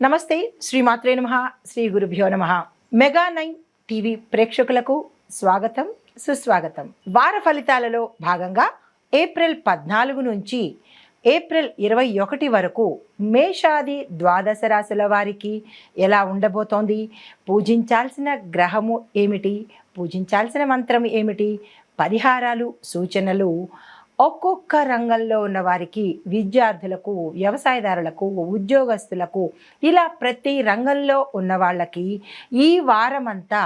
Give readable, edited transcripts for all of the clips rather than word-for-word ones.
నమస్తే శ్రీమాత్రే నమః శ్రీ గురుభ్యో నమః మెగా9 టీవీ ప్రేక్షకులకు స్వాగతం సుస్వాగతం. వార ఫలితాలలో భాగంగా ఏప్రిల్ 14 నుంచి ఏప్రిల్ 21 వరకు మేషాది ద్వాదశ రాశుల వారికి ఎలా ఉండబోతోంది, పూజించాల్సిన గ్రహము ఏమిటి, పూజించాల్సిన మంత్రం ఏమిటి, పరిహారాలు సూచనలు ఒక్కొక్క రంగంలో ఉన్న వారికి, విద్యార్థులకు, వ్యవసాయదారులకు, ఉద్యోగస్తులకు, ఇలా ప్రతి రంగంలో ఉన్న వాళ్ళకి ఈ వారమంతా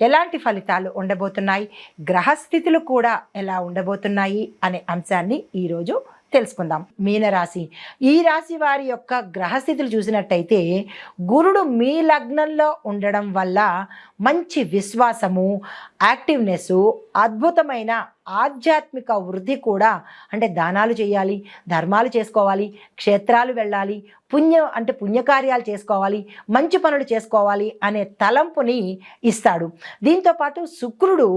ఎలాంటి ఫలితాలు ఉండబోతున్నాయి, గ్రహస్థితులు కూడా ఎలా ఉండబోతున్నాయి అనే అంశాన్ని ఈరోజు తెలుసుకుందాం. మీనరాశి, ఈ రాశి వారి యొక్క గ్రహస్థితులు చూసినట్టయితే గురుడు మీ లగ్నంలో ఉండడం వల్ల మంచి విశ్వాసము, యాక్టివ్నెస్, అద్భుతమైన ఆధ్యాత్మిక వృద్ధి కూడా, అంటే దానాలు చేయాలి, ధర్మాలు చేసుకోవాలి, క్షేత్రాలు వెళ్ళాలి, పుణ్యకార్యాలు చేసుకోవాలి, మంచి పనులు చేసుకోవాలి అనే తలంపుని ఇస్తాడు. దీంతోపాటు శుక్రుడు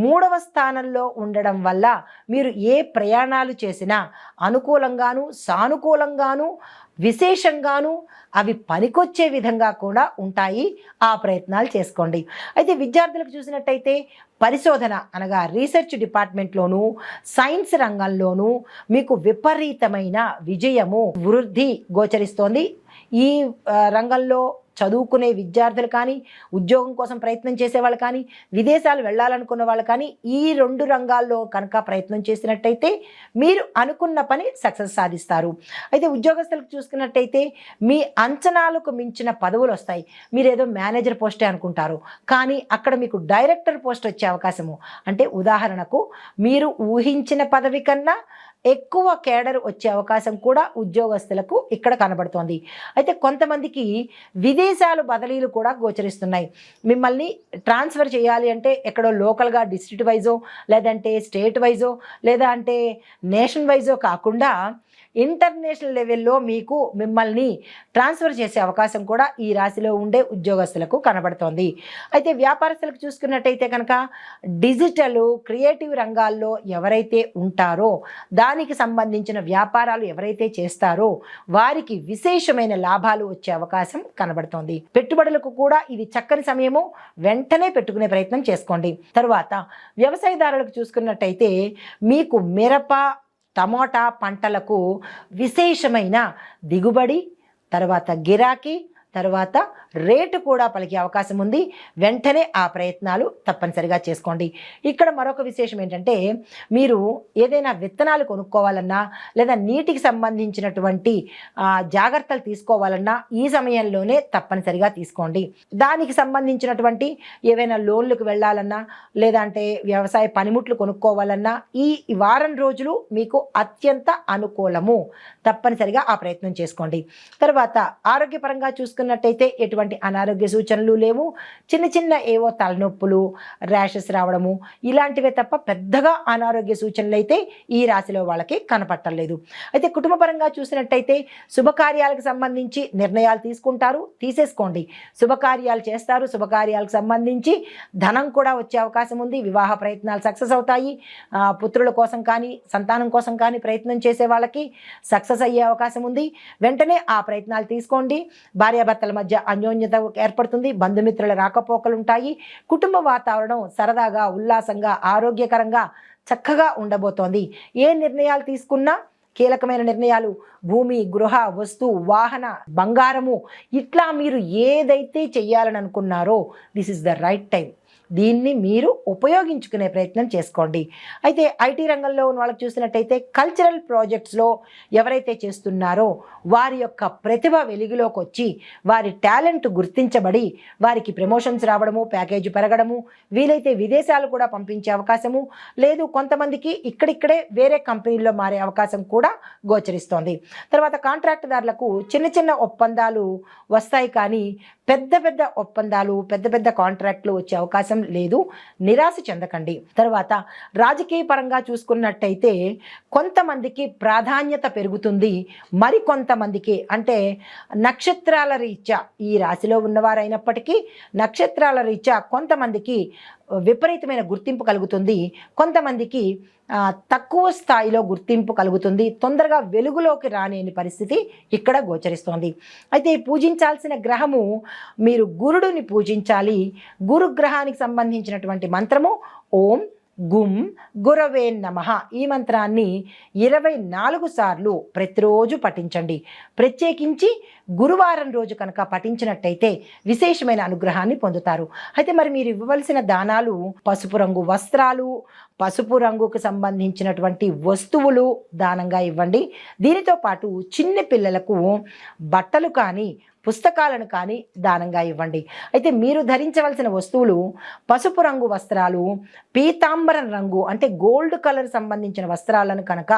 3వ స్థానంలో ఉండడం వల్ల మీరు ఏ ప్రయాణాలు చేసినా అనుకూలంగాను సానుకూలంగాను విశేషంగాను అవి పనికొచ్చే విధంగా కూడా ఉంటాయి. ఆ ప్రయత్నాలు చేసుకోండి. అయితే విద్యార్థులకు చూసినట్టయితే పరిశోధన అనగా రీసెర్చ్ డిపార్ట్మెంట్లోనూ సైన్స్ రంగంలోనూ మీకు విపరీతమైన విజయము, వృద్ధి గోచరిస్తోంది. ఈ రంగంలో చదువుకునే విద్యార్థులు కానీ, ఉద్యోగం కోసం ప్రయత్నం చేసేవాళ్ళు కానీ, విదేశాలు వెళ్ళాలనుకున్న వాళ్ళు కానీ, ఈ 2 రంగాల్లో కనుక ప్రయత్నం చేసినట్టయితే మీరు అనుకున్న పని సక్సెస్ సాధిస్తారు. అయితే ఉద్యోగస్తులకు చూసుకున్నట్టయితే మీ అంచనాలకు మించిన పదవులు వస్తాయి. మీరు ఏదో మేనేజర్ పోస్టే అనుకుంటారు, కానీ అక్కడ మీకు డైరెక్టర్ పోస్ట్ వచ్చే అవకాశము, అంటే ఉదాహరణకు మీరు ఊహించిన పదవి కన్నా ఎక్కువ కేడర్ వచ్చే అవకాశం కూడా ఉద్యోగస్తులకు ఇక్కడ కనబడుతోంది. అయితే కొంతమందికి విదేశాలు బదిలీలు కూడా గోచరిస్తున్నాయి. మిమ్మల్ని ట్రాన్స్ఫర్ చేయాలి అంటే ఎక్కడో లోకల్గా డిస్ట్రిక్ట్ వైజో, లేదంటే స్టేట్ వైజో, లేదా అంటే నేషన్ వైజో కాకుండా ఇంటర్నేషనల్ లెవెల్లో మిమ్మల్ని ట్రాన్స్ఫర్ చేసే అవకాశం కూడా ఈ రాశిలో ఉండే ఉద్యోగస్తులకు కనబడుతోంది. అయితే వ్యాపారస్తులకు చూసుకున్నట్టయితే కనుక డిజిటల్ క్రియేటివ్ రంగాల్లో ఎవరైతే ఉంటారో, దానికి సంబంధించిన వ్యాపారాలు ఎవరైతే చేస్తారో వారికి విశేషమైన లాభాలు వచ్చే అవకాశం కనబడుతోంది. పెట్టుబడులకు కూడా ఇది చక్కని సమయము, వెంటనే పెట్టుకునే ప్రయత్నం చేసుకోండి. తరువాత వ్యవసాయదారులకు చూసుకున్నట్టయితే మీకు మిరప, టమోటా పంటలకు విశేషమైన దిగుబడి, తర్వాత గిరాకీ, తర్వాత రేటు కూడా పలికే అవకాశం ఉంది. వెంటనే ఆ ప్రయత్నాలు తప్పనిసరిగా చేసుకోండి. ఇక్కడ మరొక విశేషం ఏంటంటే, మీరు ఏదైనా విత్తనాలు కొనుక్కోవాలన్నా, లేదా నీటికి సంబంధించినటువంటి జాగ్రత్తలు తీసుకోవాలన్నా ఈ సమయంలోనే తప్పనిసరిగా తీసుకోండి. దానికి సంబంధించినటువంటి ఏవైనా లోన్లకు వెళ్ళాలన్నా, లేదంటే వ్యవసాయ పనిముట్లు కొనుక్కోవాలన్నా ఈ వారం రోజులు మీకు అత్యంత అనుకూలము. తప్పనిసరిగా ఆ ప్రయత్నం చేసుకోండి. తర్వాత ఆరోగ్యపరంగా చూసుకున్నట్టయితే ఎటువంటి అనారోగ్య సూచనలు లేవు. చిన్న ఏవో తలనొప్పులు, ర్యాషెస్ రావడము ఇలాంటివే తప్ప పెద్దగా అనారోగ్య సూచనలు అయితే ఈ రాశిలో వాళ్ళకి కనపట్టలేదు. అయితే కుటుంబపరంగా చూసినట్టయితే శుభకార్యాలకు సంబంధించి నిర్ణయాలు తీసేసుకోండి. శుభకార్యాలు చేస్తారు. శుభకార్యాలకు సంబంధించి ధనం కూడా వచ్చే అవకాశం ఉంది. వివాహ ప్రయత్నాలు సక్సెస్ అవుతాయి. పుత్రుల కోసం కానీ, సంతానం కోసం కానీ ప్రయత్నం చేసే వాళ్ళకి సక్సెస్ అయ్యే అవకాశం ఉంది. వెంటనే ఆ ప్రయత్నాలు తీసుకోండి. భార్యాభర్తల మధ్య అన్యోన్యత ఏర్పడుతుంది. బంధుమిత్రుల రాకపోకలు ఉంటాయి. కుటుంబ వాతావరణం సరదాగా, ఉల్లాసంగా, ఆరోగ్యకరంగా చక్కగా ఉండబోతోంది. ఏ నిర్ణయాలు తీసుకున్నా కీలకమైన నిర్ణయాలు, భూమి, గృహ, వస్తు, వాహన, బంగారము, ఇట్లా మీరు ఏదైతే చెయ్యాలని అనుకున్నారో this is the right time. దీన్ని మీరు ఉపయోగించుకునే ప్రయత్నం చేసుకోండి. అయితే ఐటీ రంగంలో ఉన్న వాళ్ళకి చూసినట్టయితే కల్చరల్ ప్రాజెక్ట్స్లో ఎవరైతే చేస్తున్నారో వారి యొక్క ప్రతిభ వెలుగులోకి వచ్చి వారి టాలెంట్ గుర్తించబడి వారికి ప్రమోషన్స్ రావడము, ప్యాకేజీ పెరగడము, వీలైతే విదేశాలు కూడా పంపించే అవకాశము, లేదు కొంతమందికి ఇక్కడిక్కడే వేరే కంపెనీల్లో మారే అవకాశం కూడా గోచరిస్తోంది. తర్వాత కాంట్రాక్టుదారులకు చిన్న ఒప్పందాలు వస్తాయి, కానీ పెద్ద ఒప్పందాలు, పెద్ద కాంట్రాక్టులు వచ్చే అవకాశం లేదు. నిరాశ చెందకండి. తర్వాత రాజకీయ పరంగా చూసుకున్నట్టయితే కొంతమందికి ప్రాధాన్యత పెరుగుతుంది. మరికొంతమందికి, అంటే నక్షత్రాల రీత్యా ఈ రాశిలో ఉన్నవారైనప్పటికీ నక్షత్రాల రీత్యా కొంతమందికి విపరీతమైన గుర్తింపు కలుగుతుంది. కొంతమందికి తక్కువ స్థాయిలో గుర్తింపు కలుగుతుంది. తొందరగా వెలుగులోకి రాలేని పరిస్థితి ఇక్కడ గోచరిస్తోంది. అయితే పూజించాల్సిన గ్రహము, మీరు గురుడుని పూజించాలి. గురుగ్రహానికి సంబంధించినటువంటి మంత్రము ఓం గుం గురవే నమః. ఈ మంత్రాన్ని 24 సార్లు ప్రతిరోజు పఠించండి. ప్రత్యేకించి గురువారం రోజు కనుక పఠించినట్టయితే విశేషమైన అనుగ్రహాన్ని పొందుతారు. అయితే మరి మీరు ఇవ్వవలసిన దానాలు పసుపు రంగు వస్త్రాలు, పసుపు రంగుకు సంబంధించినటువంటి వస్తువులు దానంగా ఇవ్వండి. దీనితో పాటు చిన్న పిల్లలకు బట్టలు కానీ పుస్తకాలను కానీ దానంగా ఇవ్వండి. అయితే మీరు ధరించవలసిన వస్తువులు పసుపు రంగు వస్త్రాలు, పీతాంబరం రంగు అంటే గోల్డ్ కలర్ సంబంధించిన వస్త్రాలను కనుక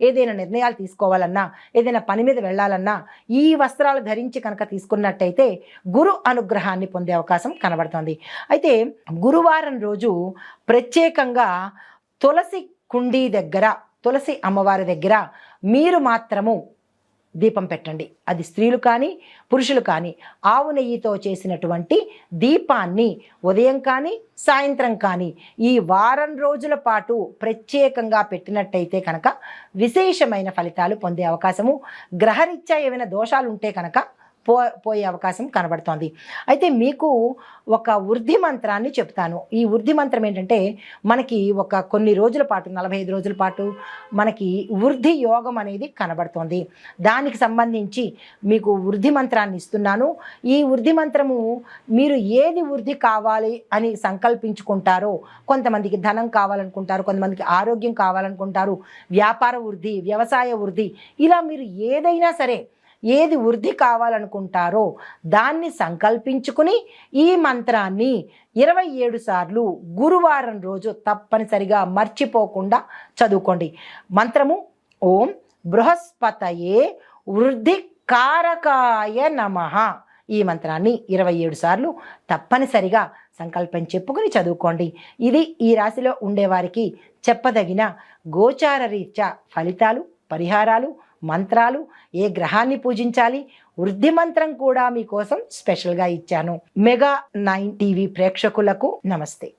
ఏదైనా నిర్ణయాలు తీసుకోవాలన్నా, ఏదైనా పని మీద వెళ్ళాలన్నా ఈ వస్త్రాలు ధరించి కనుక తీసుకున్నట్టయితే గురు అనుగ్రహాన్ని పొందే అవకాశం కనబడుతుంది. అయితే గురువారం రోజు ప్రత్యేకంగా తులసి కుండీ దగ్గర, తులసి అమ్మవారి దగ్గర మీరు మాత్రము దీపం పెట్టండి. అది స్త్రీలు కానీ పురుషులు కానీ ఆవు నెయ్యితో చేసినటువంటి దీపాన్ని ఉదయం కానీ సాయంత్రం కానీ ఈ వారం రోజుల పాటు ప్రత్యేకంగా పెట్టినట్టయితే కనుక విశేషమైన ఫలితాలు పొందే అవకాశము, గ్రహరీత్యా ఏమైనా దోషాలు ఉంటే కనుక పోయే అవకాశం కనబడుతోంది. అయితే మీకు ఒక వృద్ధి మంత్రాన్ని చెప్తాను. ఈ వృద్ధి మంత్రం ఏంటంటే మనకి కొన్ని రోజుల పాటు 45 రోజుల పాటు మనకి వృద్ధి యోగం అనేది కనబడుతోంది. దానికి సంబంధించి మీకు వృద్ధి మంత్రాన్ని ఇస్తున్నాను. ఈ వృద్ధి మంత్రము మీరు ఏది వృద్ధి కావాలి అని సంకల్పించుకుంటారో, కొంతమందికి ధనం కావాలనుకుంటారు, కొంతమందికి ఆరోగ్యం కావాలనుకుంటారు, వ్యాపార వృద్ధి, వ్యవసాయ వృద్ధి, ఇలా మీరు ఏదైనా సరే ఏది వృద్ధి కావాలనుకుంటారో దాన్ని సంకల్పించుకుని ఈ మంత్రాన్ని 27 సార్లు గురువారం రోజు తప్పనిసరిగా మర్చిపోకుండా చదువుకోండి. మంత్రము ఓం బృహస్పతయే వృద్ధి కారకాయ నమః. ఈ మంత్రాన్ని 27 సార్లు తప్పనిసరిగా సంకల్పం చెప్పుకుని చదువుకోండి. ఇది ఈ రాశిలో ఉండేవారికి చెప్పదగిన గోచార రీత్యా ఫలితాలు, పరిహారాలు, మంత్రాలు, ఏ గ్రహాన్ని పూజించాలి, వృద్ధి మంత్రం కూడా మీకోసం స్పెషల్గా ఇచ్చాను. మెగా 9 టీవీ ప్రేక్షకులకు నమస్తే.